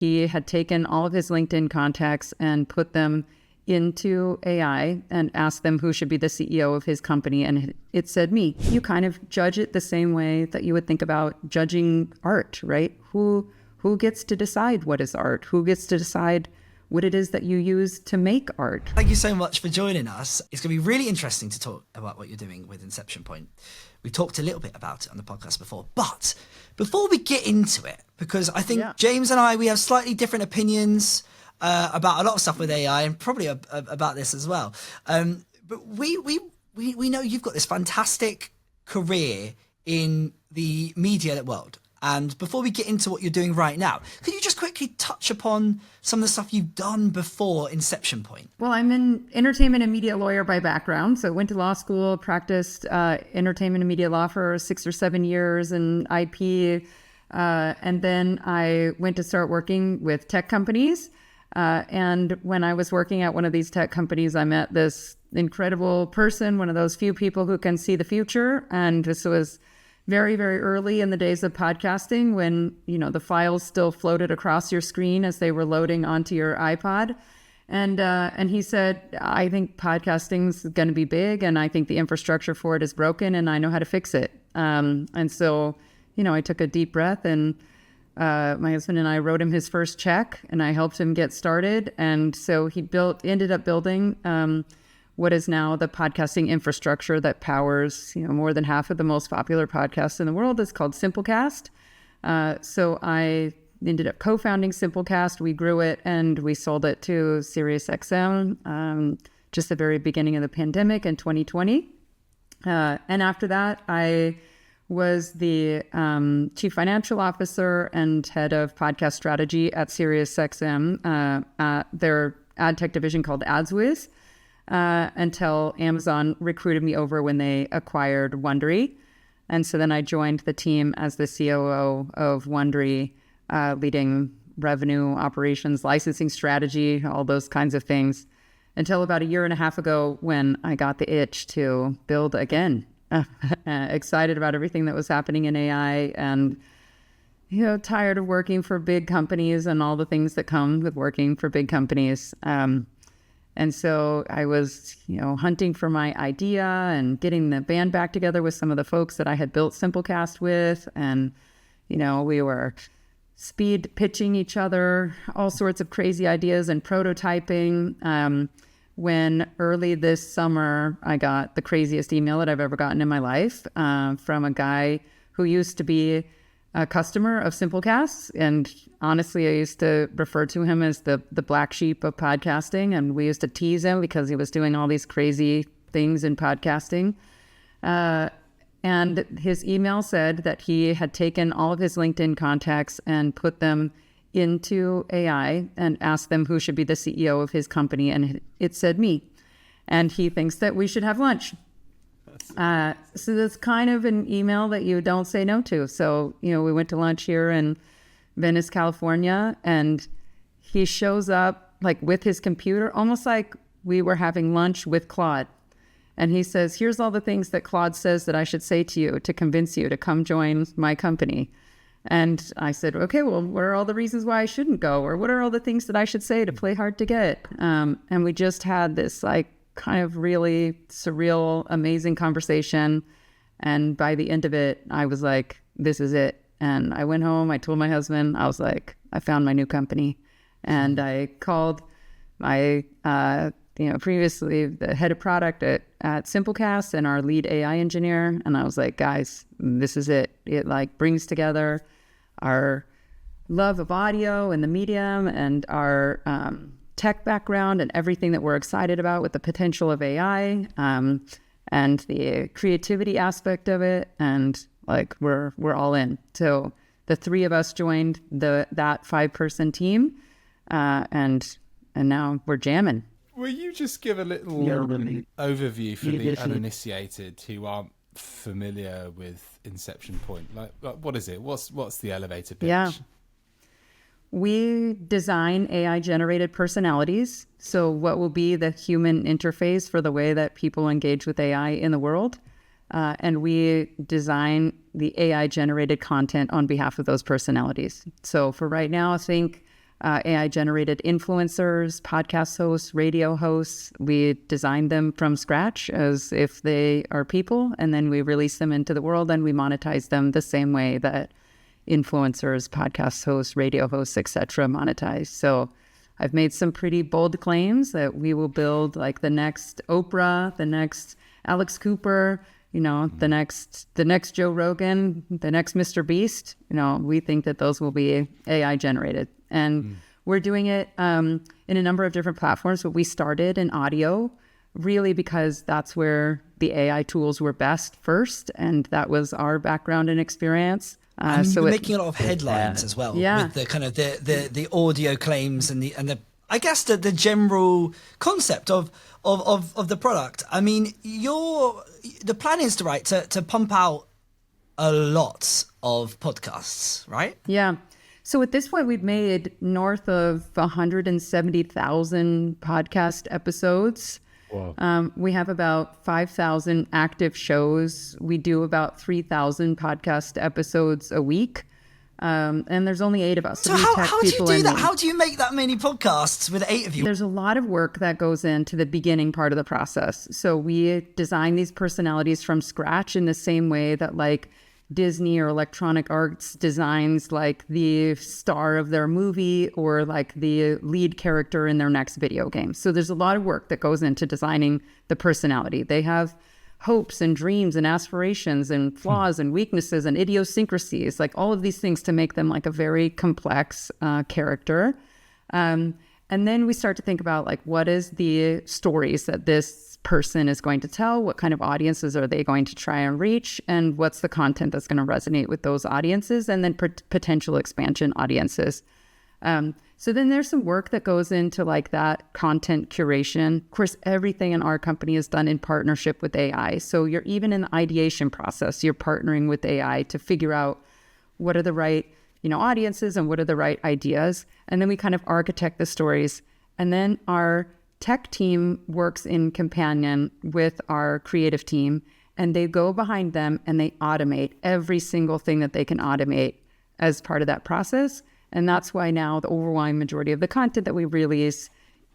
he had taken all of his LinkedIn contacts and put them into AI and asked them who should be the CEO of his company. And it said me. You kind of judge it the same way that you would think about judging art, right? Who gets to decide what is art? Who gets to decide what it is that you use to make art? Thank you so much for joining us. It's going to be really interesting to talk about what you're doing with Inception Point. We talked a little bit about it on the podcast before, but before we get into it, because I think James and I, we have slightly different opinions about a lot of stuff with AI, and probably about this as well. But we know you've got this fantastic career in the media world. And before we get into what you're doing right now, could you just quickly touch upon some of the stuff you've done before Inception Point? Well, I'm an entertainment and media lawyer by background. So I went to law school, practiced entertainment and media law for 6 or 7 years in IP. And then I went to start working with tech companies. And when I was working at one of these tech companies, I met this incredible person, one of those few people who can see the future. And this was very, very early in the days of podcasting when, the files still floated across your screen as they were loading onto your iPod. And he said, I think podcasting's going to be big, and I think the infrastructure for it is broken, and I know how to fix it. And so, I took a deep breath, and my husband and I wrote him his first check, and I helped him get started. And so he ended up building what is now the podcasting infrastructure that powers, more than half of the most popular podcasts in the world. Is called Simplecast. So I ended up co-founding Simplecast. We grew it and we sold it to SiriusXM just the very beginning of the pandemic in 2020. And after that, I was the chief financial officer and head of podcast strategy at SiriusXM, their ad tech division called AdsWiz. Until Amazon recruited me over when they acquired Wondery. And so then I joined the team as the COO of Wondery, leading revenue, operations, licensing strategy, all those kinds of things, until about 1.5 years ago when I got the itch to build again. Excited about everything that was happening in AI and, tired of working for big companies and all the things that come with working for big companies. And so I was, hunting for my idea and getting the band back together with some of the folks that I had built Simplecast with. And, we were speed pitching each other, all sorts of crazy ideas and prototyping. When early this summer, I got the craziest email that I've ever gotten in my life from a guy who used to be a customer of Simplecast. And honestly, I used to refer to him as the black sheep of podcasting. And we used to tease him because he was doing all these crazy things in podcasting. And his email said that he had taken all of his LinkedIn contacts and put them into AI and asked them who should be the CEO of his company. And it said me. And he thinks that we should have lunch. So that's kind of an email that you don't say no to. So, we went to lunch here in Venice, California, and he shows up with his computer, almost like we were having lunch with Claude. And he says, here's all the things that Claude says that I should say to you to convince you to come join my company. And I said, okay, well, what are all the reasons why I shouldn't go? Or what are all the things that I should say to play hard to get? And we just had this kind of really surreal, amazing conversation. And by the end of it, I was like, this is it. And I went home, I told my husband, I was like, I found my new company. And I called my, previously the head of product at Simplecast and our lead AI engineer. And I was like, guys, this is it. It brings together our love of audio and the medium and our tech background and everything that we're excited about with the potential of AI and the creativity aspect of it. And we're all in. So the three of us joined that 5-person team and now we're jamming. Will you just give a little overview for the uninitiated who aren't familiar with Inception Point? What is it? What's the elevator pitch? Yeah. We design AI-generated personalities. So what will be the human interface for the way that people engage with AI in the world? And we design the AI-generated content on behalf of those personalities. So for right now, think AI generated influencers, podcast hosts, radio hosts. We design them from scratch as if they are people, and then we release them into the world and we monetize them the same way that influencers, podcast hosts, radio hosts, etc. monetize. So I've made some pretty bold claims that we will build like the next Oprah, the next Alex Cooper, the next Joe Rogan, the next Mr. Beast. We think that those will be AI generated. And we're doing it in a number of different platforms, but we started in audio really because that's where the AI tools were best first. And that was our background and experience. So you're making a lot of headlines as well with the kind of the audio claims and the I guess the general concept of the product. I mean, the plan is to pump out a lot of podcasts, right? Yeah. So at this point, we've made north of 170,000 podcast episodes. Wow. We have about 5,000 active shows. We do about 3,000 podcast episodes a week. And there's only 8 of us. So how do you do that? How do you make that many podcasts with 8 of you? There's a lot of work that goes into the beginning part of the process. So we design these personalities from scratch in the same way that like Disney or Electronic Arts designs like the star of their movie or like the lead character in their next video game. So there's a lot of work that goes into designing the personality. They have hopes and dreams and aspirations and flaws and weaknesses and idiosyncrasies, like all of these things to make them like a very complex character. And then we start to think about like, what is the stories that this person is going to tell? What kind of audiences are they going to try and reach? And what's the content that's going to resonate with those audiences? And then potential expansion audiences. So then there's some work that goes into like that content curation. Of course, everything in our company is done in partnership with AI. So you're even in the ideation process, you're partnering with AI to figure out what are the right, audiences and what are the right ideas. And then we kind of architect the stories. And then our tech team works in companion with our creative team, and they go behind them and they automate every single thing that they can automate as part of that process. And that's why now the overwhelming majority of the content that we release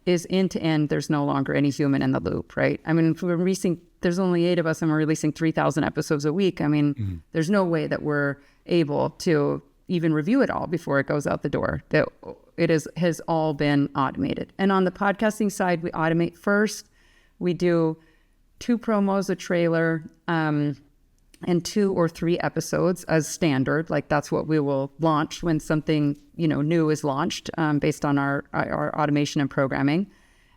is end to end. There's no longer any human in the loop, right? I mean, if we're releasing, there's only 8 of us and we're releasing 3,000 episodes a week. I mean, there's no way that we're able to even review it all before it goes out the door. That it has all been automated. And on the podcasting side, we automate first. We do 2 promos, a trailer, and 2 or 3 episodes as standard. Like that's what we will launch when something new is launched based on our automation and programming.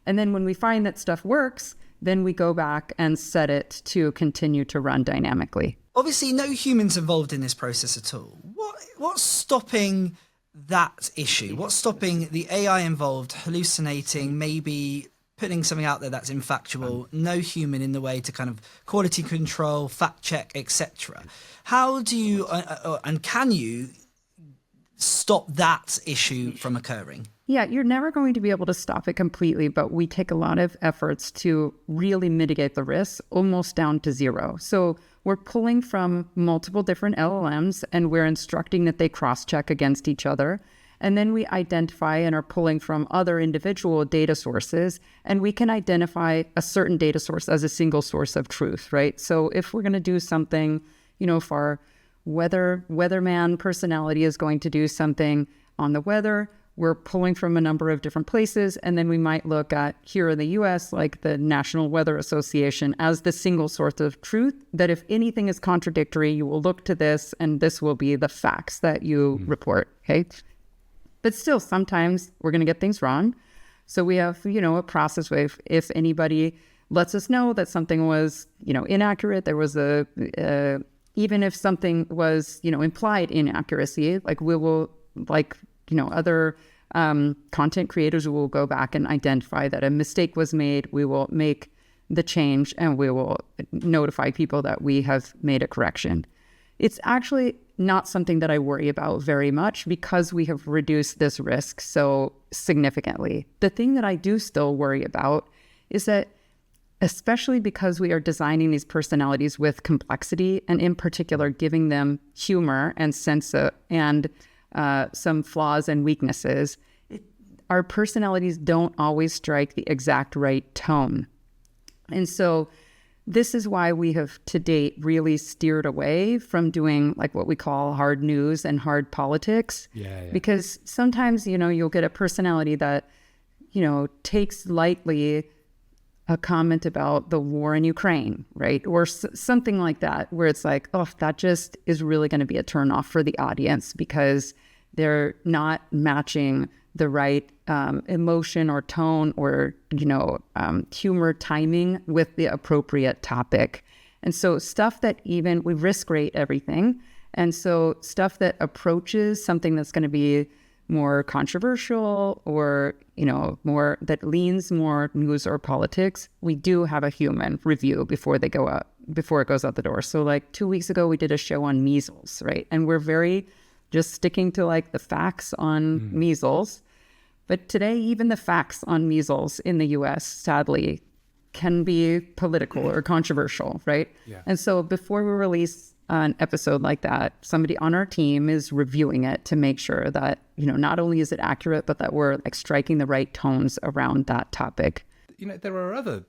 And then when we find that stuff works, then we go back and set it to continue to run dynamically. Obviously, no humans involved in this process at all. What's stopping that issue? What's stopping the AI involved hallucinating, maybe putting something out there that's infactual, no human in the way to kind of quality control, fact check, etc.? How do you and can you stop that issue from occurring? Yeah, you're never going to be able to stop it completely, but we take a lot of efforts to really mitigate the risks almost down to zero. So we're pulling from multiple different LLMs and we're instructing that they cross-check against each other. And then we identify and are pulling from other individual data sources, and we can identify a certain data source as a single source of truth, right? So if we're going to do something, if our weatherman personality is going to do something on the weather, we're pulling from a number of different places, and then we might look at here in the US, like the National Weather Association, as the single source of truth, that if anything is contradictory, you will look to this, and this will be the facts that you report, okay? But still, sometimes we're going to get things wrong. So we have, a process where if anybody lets us know that something was, inaccurate, there was even if something was, implied inaccuracy, like we will, other content creators will go back and identify that a mistake was made. We will make the change and we will notify people that we have made a correction. It's actually not something that I worry about very much because we have reduced this risk so significantly. The thing that I do still worry about is that, especially because we are designing these personalities with complexity and in particular giving them humor and sense and some flaws and weaknesses, it our personalities don't always strike the exact right tone. And so this is why we have to date really steered away from doing like what we call hard news and hard politics. Because sometimes, you'll get a personality that, takes lightly a comment about the war in Ukraine, right? Or something like that, where it's like, oh, that just is really going to be a turnoff for the audience because they're not matching the right emotion or tone or, humor timing with the appropriate topic. And so stuff that we risk rate everything. And so stuff that approaches something that's going to be more controversial or, that leans more news or politics, we do have a human review before it goes out the door. So like 2 weeks ago, we did a show on measles, right? And we're very just sticking to like the facts on measles. But today, even the facts on measles in the US, sadly, can be political or controversial, right? And so before we release an episode like that, somebody on our team is reviewing it to make sure that, not only is it accurate, but that we're like striking the right tones around that topic. There are other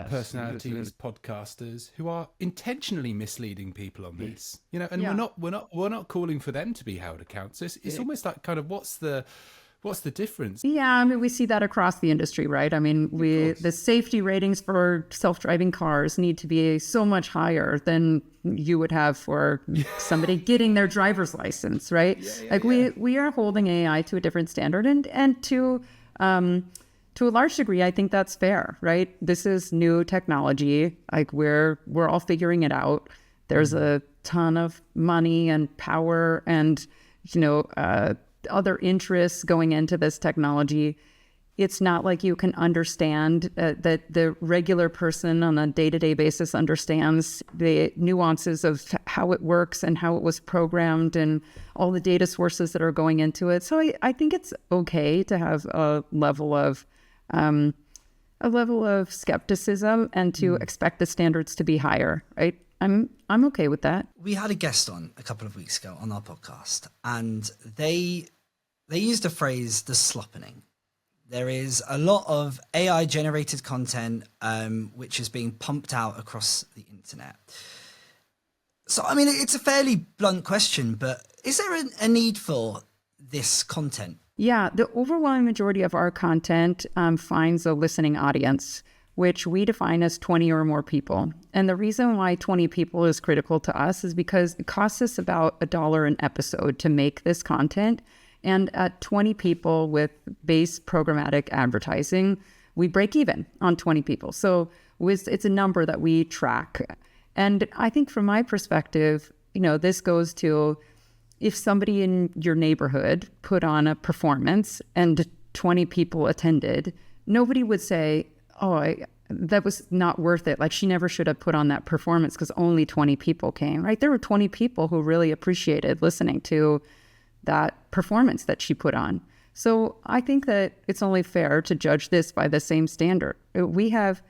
personalities, podcasters who are intentionally misleading people on this, and we're not calling for them to be held accountable. So it's almost like kind of what's the difference? Yeah, I mean, we see that across the industry, right? I mean, the safety ratings for self-driving cars need to be so much higher than you would have for somebody getting their driver's license, right? We are holding AI to a different standard, and to a large degree, I think that's fair, right? This is new technology. Like we're all figuring it out. There's a ton of money and power and other interests going into this technology. It's not like you can understand that the regular person on a day-to-day basis understands the nuances of how it works and how it was programmed and all the data sources that are going into it. So I think it's okay to have a level of skepticism and to expect the standards to be higher, right? I'm okay with that. We had a guest on a couple of weeks ago on our podcast, and they used the phrase the sloppening. There is a lot of AI generated content which is being pumped out across the internet. So, I mean, it's a fairly blunt question, but is there a need for this content? Yeah, the overwhelming majority of our content finds a listening audience, which we define as 20 or more people. And the reason why 20 people is critical to us is because it costs us about $1 an episode to make this content. And at 20 people with base programmatic advertising, we break even on 20 people. So it's a number that we track. And I think from my perspective, this goes to if somebody in your neighborhood put on a performance and 20 people attended, nobody would say, that was not worth it. Like she never should have put on that performance because only 20 people came, right? There were 20 people who really appreciated listening to that performance that she put on. So I think that it's only fair to judge this by the same standard. We have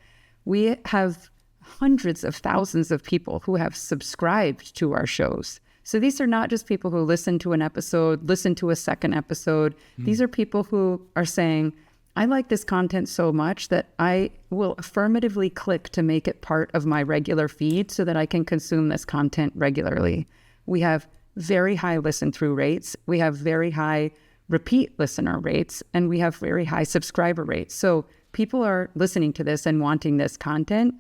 hundreds of thousands of people who have subscribed to our shows. So these are not just people who listen to an episode, listen to a second episode. These are people who are saying, I like this content so much that I will affirmatively click to make it part of my regular feed so that I can consume this content regularly. We have very high listen through rates. We have very high repeat listener rates, and we have very high subscriber rates. So people are listening to this and wanting this content.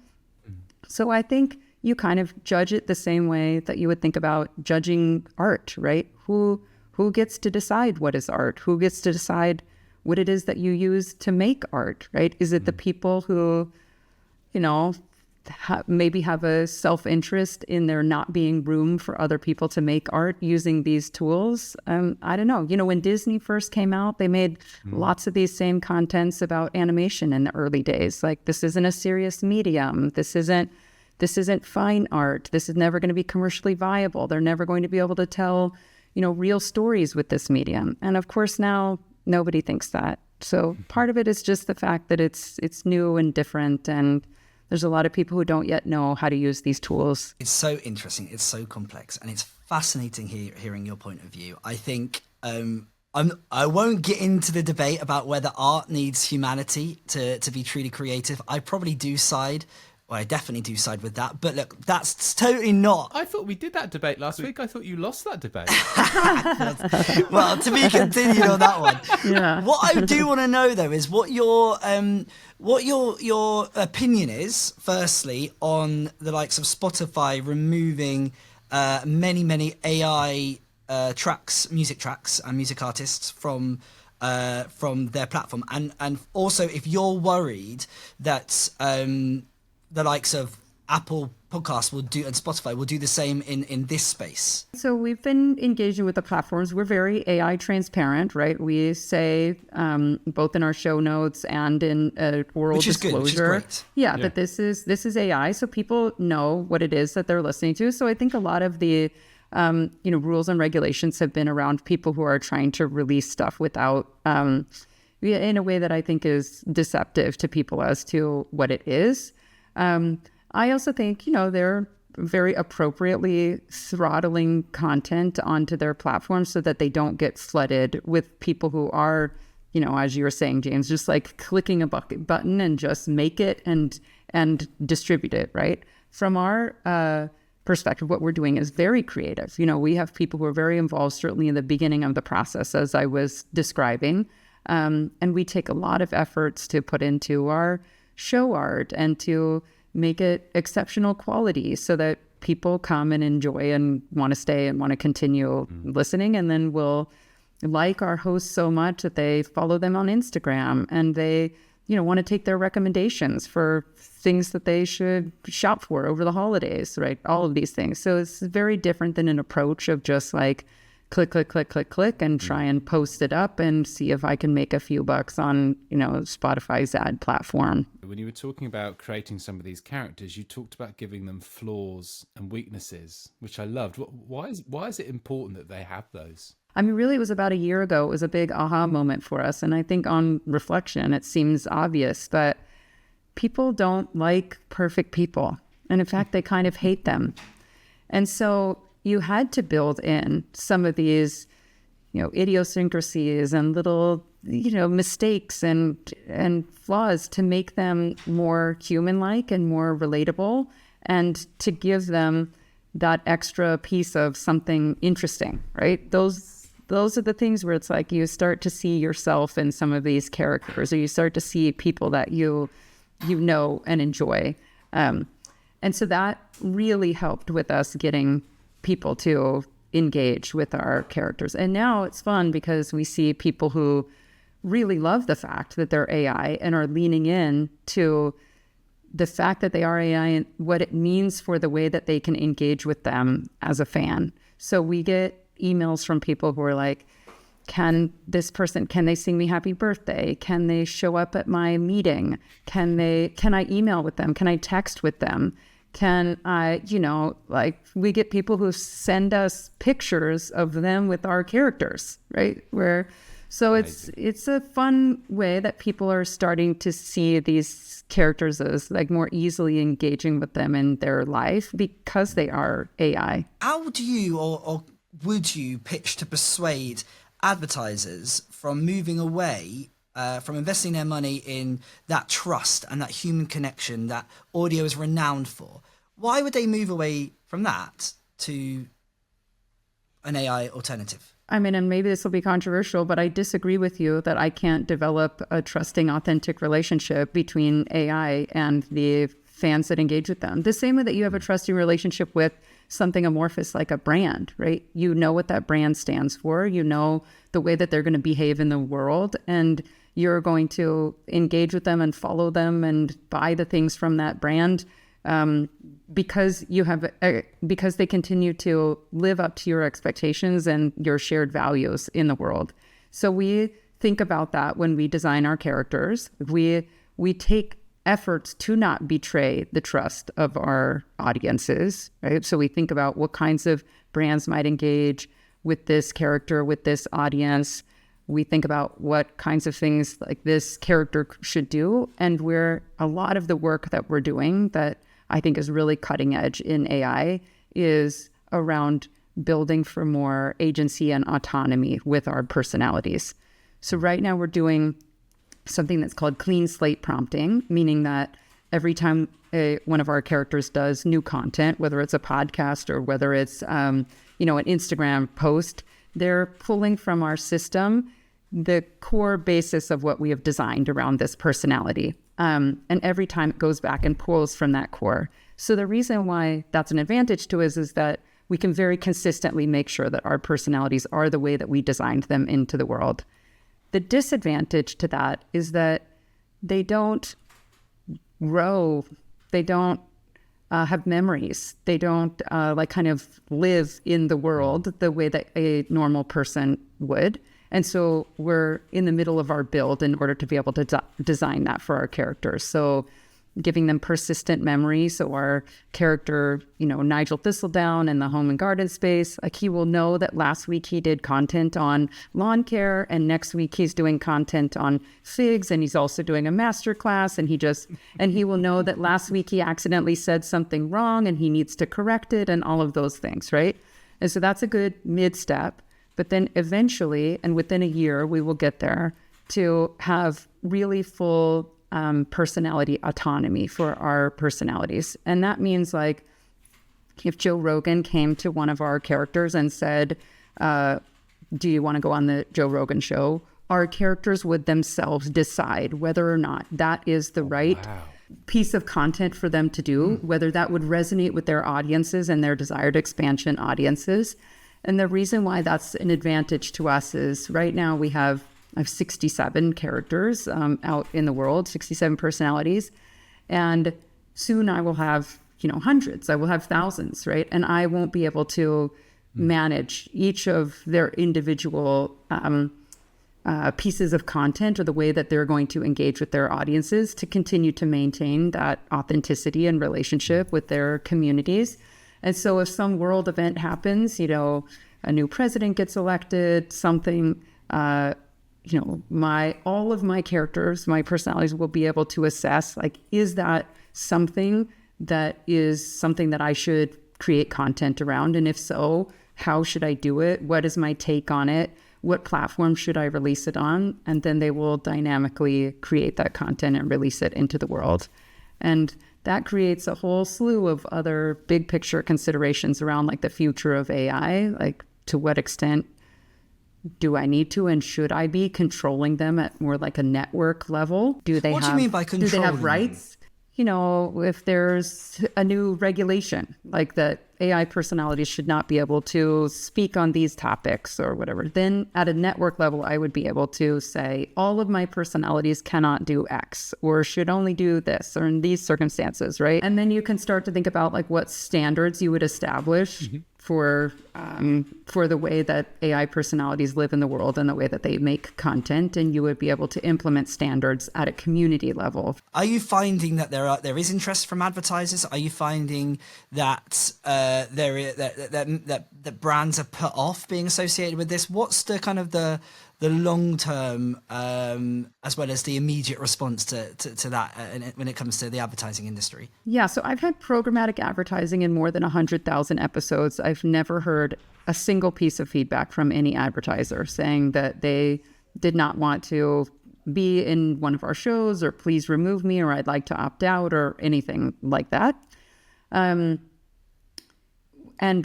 So I think you kind of judge it the same way that you would think about judging art, right? Who gets to decide what is art? Who gets to decide what it is that you use to make art, right? Is it the people who, maybe have a self-interest in there not being room for other people to make art using these tools? I don't know. When Disney first came out, they made lots of these same contents about animation in the early days. Like, this isn't a serious medium. This isn't fine art. This is never going to be commercially viable. They're never going to be able to tell, real stories with this medium. And of course now nobody thinks that. So part of it is just the fact that it's new and different, and there's a lot of people who don't yet know how to use these tools. It's so interesting. It's so complex, and it's fascinating hearing your point of view. I think I won't get into the debate about whether art needs humanity to be truly creative. I probably do side. Well, I definitely do side with that. But look, that's totally not. I thought we did that debate last week. I thought you lost that debate. Well, to be continued on that one. Yeah. What I do want to know though is what your opinion is. Firstly, on the likes of Spotify removing many AI tracks, music tracks, and music artists from their platform, and also if you're worried that the likes of Apple Podcasts will do and Spotify will do the same in this space. So we've been engaging with the platforms. We're very AI transparent, right? We say both in our show notes and in a oral disclosure, which is great. Yeah, that this is AI, so people know what it is that they're listening to. So I think a lot of the rules and regulations have been around people who are trying to release stuff without in a way that I think is deceptive to people as to what it is. I also think, they're very appropriately throttling content onto their platform so that they don't get flooded with people who are, as you were saying, James, just like clicking a button and just make it and distribute it, right? From our perspective, what we're doing is very creative. We have people who are very involved, certainly in the beginning of the process, as I was describing. And we take a lot of efforts to put into our show art and to make it exceptional quality so that people come and enjoy and want to stay and want to continue listening, and then will like our hosts so much that they follow them on Instagram and they want to take their recommendations for things that they should shop for over the holidays, right? All of these things. So it's very different than an approach of just like click, click, click, click, click, and try and post it up and see if I can make a few bucks on, Spotify's ad platform. When you were talking about creating some of these characters, you talked about giving them flaws and weaknesses, which I loved. Why is it important that they have those? I mean, really, it was about a year ago. It was a big aha moment for us. And I think on reflection, it seems obvious, but people don't like perfect people. And in fact, they kind of hate them. And so you had to build in some of these, idiosyncrasies and little, mistakes and flaws to make them more human-like and more relatable, and to give them that extra piece of something interesting, right? Those are the things where it's like you start to see yourself in some of these characters, or you start to see people that you know and enjoy. And so that really helped with us getting people to engage with our characters. And now it's fun because we see people who really love the fact that they're AI and are leaning in to the fact that they are AI and what it means for the way that they can engage with them as a fan. So we get emails from people who are like, can they sing me happy birthday? Can they show up at my meeting? Can I email with them? Can I text with them? Can I, we get people who send us pictures of them with our characters, right? So it's a fun way that people are starting to see these characters as like more easily engaging with them in their life because they are AI. How do you or would you pitch to persuade advertisers from moving away from investing their money in that trust and that human connection that audio is renowned for? Why would they move away from that to an AI alternative? I mean, and maybe this will be controversial, but I disagree with you that I can't develop a trusting, authentic relationship between AI and the fans that engage with them. The same way that you have a trusting relationship with something amorphous like a brand, right? You know what that brand stands for. You know the way that they're going to behave in the world, and you're going to engage with them and follow them and buy the things from that brand because because they continue to live up to your expectations and your shared values in the world. So we think about that when we design our characters. We take efforts to not betray the trust of our audiences, right? So we think about what kinds of brands might engage with this character, with this audience. We think about what kinds of things like this character should do. And a lot of the work that we're doing that I think is really cutting edge in AI is around building for more agency and autonomy with our personalities. So right now we're doing something that's called clean slate prompting, meaning that every time one of our characters does new content, whether it's a podcast or whether it's an Instagram post, they're pulling from our system the core basis of what we have designed around this personality. And every time it goes back and pulls from that core. So the reason why that's an advantage to us is that we can very consistently make sure that our personalities are the way that we designed them into the world. The disadvantage to that is that they don't grow, they don't have memories, they don't kind of live in the world the way that a normal person would. And so we're in the middle of our build in order to be able to design that for our characters. So giving them persistent memory. So our character, Nigel Thistledown in the home and garden space, like he will know that last week he did content on lawn care and next week he's doing content on figs and he's also doing a master class and he will know that last week he accidentally said something wrong and he needs to correct it and all of those things, right? And so that's a good mid-step. But then eventually, and within a year, we will get there to have really full personality autonomy for our personalities. And that means like if Joe Rogan came to one of our characters and said, do you want to go on the Joe Rogan show? Our characters would themselves decide whether or not that is the right piece of content for them to do, whether that would resonate with their audiences and their desired expansion audiences. And the reason why that's an advantage to us is right now I have 67 characters out in the world, 67 personalities. And soon I will have, hundreds, I will have thousands, right? And I won't be able to manage each of their individual pieces of content or the way that they're going to engage with their audiences to continue to maintain that authenticity and relationship with their communities. And so if some world event happens, a new president gets elected, something, all of my characters, my personalities will be able to assess, like, is that something that I should create content around? And if so, how should I do it? What is my take on it? What platform should I release it on? And then they will dynamically create that content and release it into the world. And that creates a whole slew of other big picture considerations around like the future of AI, like to what extent do I need to and should I be controlling them at more like a network level? What do you mean by controlling? Do they have rights? If there's a new regulation, like that AI personalities should not be able to speak on these topics or whatever, then at a network level, I would be able to say all of my personalities cannot do X or should only do this or in these circumstances, right? And then you can start to think about like what standards you would establish for the way that AI personalities live in the world and the way that they make content, and you would be able to implement standards at a community level. Are you finding that there is interest from advertisers? Are you finding that that brands are put off being associated with this? What's the kind of the long term as well as the immediate response to that when it comes to the advertising industry? Yeah, so I've had programmatic advertising in more than 100,000 episodes. I've never heard a single piece of feedback from any advertiser saying that they did not want to be in one of our shows or please remove me or I'd like to opt out or anything like that. And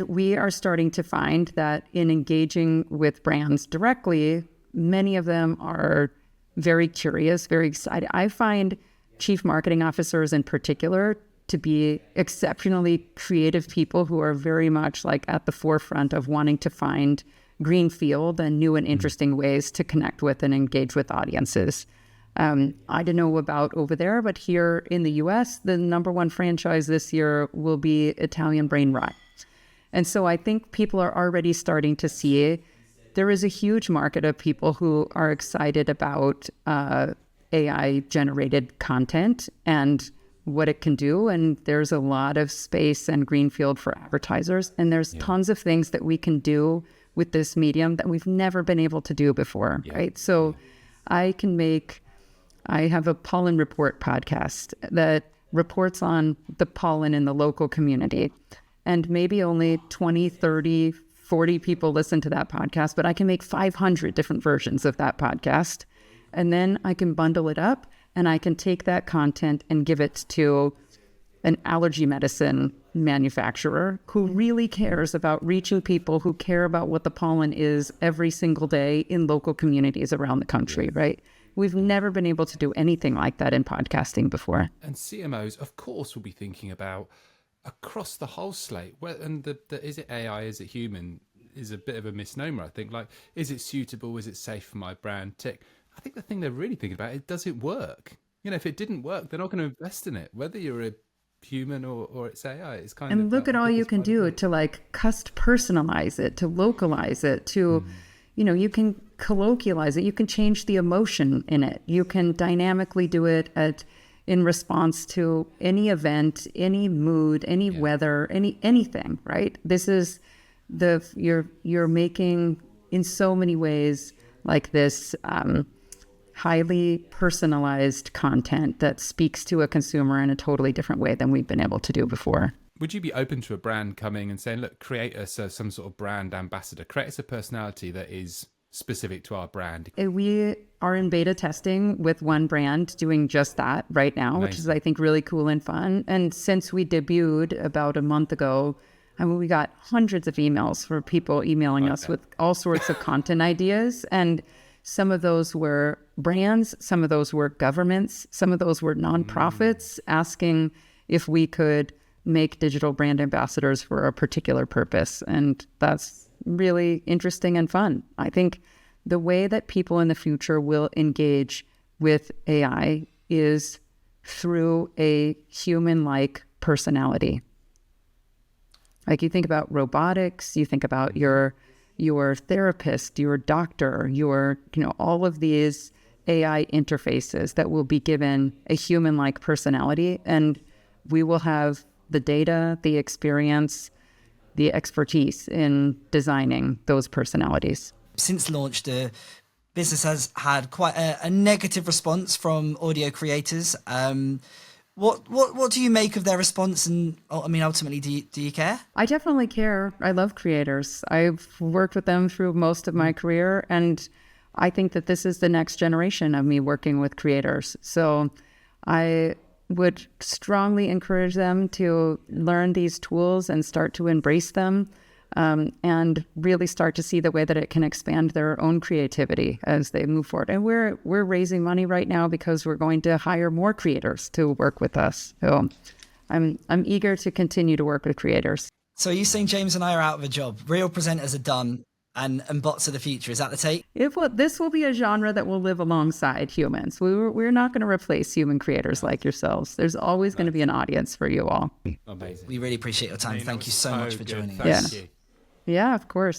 we are starting to find that in engaging with brands directly, many of them are very curious, very excited. I find chief marketing officers in particular to be exceptionally creative people who are very much like at the forefront of wanting to find greenfield and new and interesting ways to connect with and engage with audiences. I don't know about over there, but here in the US, the number one franchise this year will be Italian Brain Rot. And so I think people are already starting to see there is a huge market of people who are excited about AI-generated content and what it can do. And there's a lot of space and greenfield for advertisers. And there's tons of things that we can do with this medium that we've never been able to do before, right? So I have a pollen report podcast that reports on the pollen in the local community. And maybe only 20, 30, 40 people listen to that podcast, but I can make 500 different versions of that podcast. And then I can bundle it up and I can take that content and give it to an allergy medicine manufacturer who really cares about reaching people who care about what the pollen is every single day in local communities around the country, right? We've never been able to do anything like that in podcasting before. And CMOs, of course, will be thinking about across the whole slate. And is it AI, is it human, is a bit of a misnomer, I think. Like, is it suitable? Is it safe for my brand? Tick. I think the thing they're really thinking about is, does it work? If it didn't work, they're not going to invest in it, whether you're a human or it's AI. It's kind of, and look at all you can do to like personalize it, to localize it, to you can colloquialize it, you can change the emotion in it, you can dynamically do it in response to any event, any mood, any weather, anything, right? This is you're making in so many ways like this highly personalized content that speaks to a consumer in a totally different way than we've been able to do before. Would you be open to a brand coming and saying, look, create us some sort of brand ambassador, create us a personality that is specific to our brand? We are in beta testing with one brand doing just that right now, which is, I think, really cool and fun. And since we debuted about a month ago, we got hundreds of emails for people emailing us with all sorts of content ideas. And some of those were brands, some of those were governments, some of those were nonprofits asking if we could make digital brand ambassadors for a particular purpose. And that's really interesting and fun. I think the way that people in the future will engage with AI is through a human-like personality. Like, you think about robotics, you think about your therapist, your doctor, all of these AI interfaces that will be given a human-like personality, and we will have the data, the experience, the expertise in designing those personalities. Since launch, the business has had quite a negative response from audio creators. What do you make of their response? And ultimately, do you care? I definitely care. I love creators. I've worked with them through most of my career, and I think that this is the next generation of me working with creators. So I would strongly encourage them to learn these tools and start to embrace them, and really start to see the way that it can expand their own creativity as they move forward. And we're raising money right now because we're going to hire more creators to work with us. So I'm eager to continue to work with creators. So are you saying James and I are out of a job? Real presenters are done and bots are the future. Is that the take? This will be a genre that will live alongside humans. We're not going to replace human creators like yourselves. There's always going to be an audience for you all. Amazing. We really appreciate your time. Thank you so much for joining us. Yeah, of course.